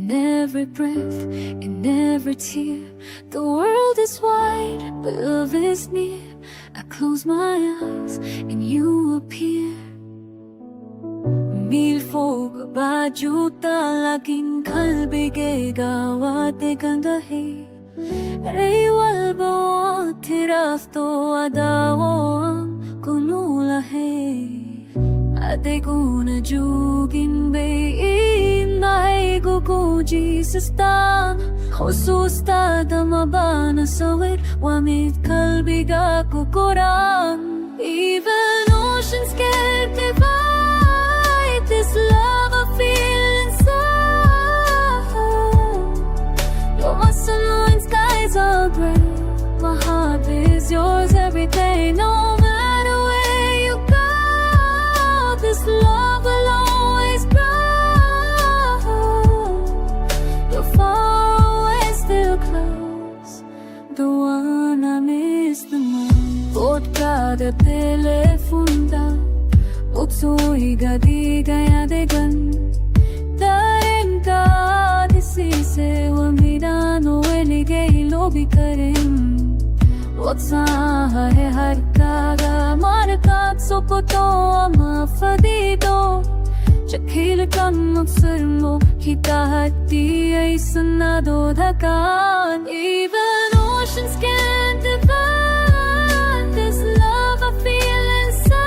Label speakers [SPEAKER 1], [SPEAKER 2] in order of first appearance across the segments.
[SPEAKER 1] In every breath, in every tear. The world is wide, but love is near. I close my eyes and you appear. Mil fog bajuta lakin kalbige gawate gandahi. Raywal bo tirafto adawo ang kunulahe. Ate ko na jugin bayin Nahay ko Jesus ta Khususta damabana sawit Wamit kalbiga kukurang Even oceans can't divide This love I feel inside. You're my sunlight, skies are gray. My heart is yours every day. No matter where you go, this love will always grow. You're far away, still close. The one I miss the most. Vot kada telefunda. Utsoy gadi gaya degan. Darin ka disise wamidano elige lobi karim. Whatsa hai har kaga markat sokoto ama fadito. Chakil kam aksar mo hitahati ay sanado dhakan. Even oceans can't divide this love I feel inside.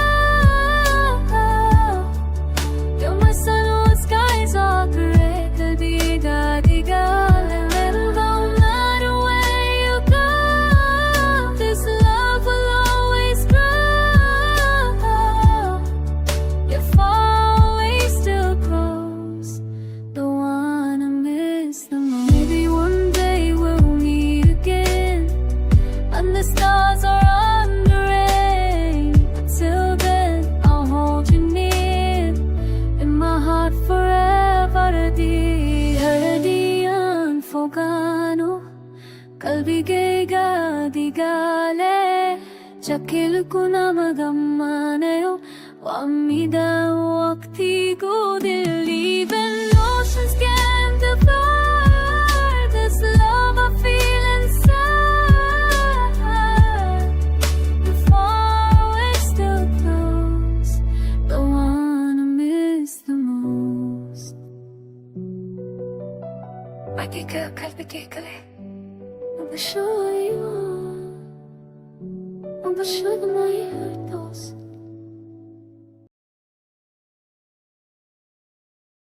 [SPEAKER 1] You're my sun when skies are gray. Diga diga. The stars are under rain. Till then, I'll hold you near. In my heart forever. Di haradiyan fogano. Kalbigega digale. Chakil ko na magamanayo. Wamida wakti ko dil. Even oceans can't divide this love I feel inside. Hakika kalbige kale. I'm sure you are. I'm sure my heart knows.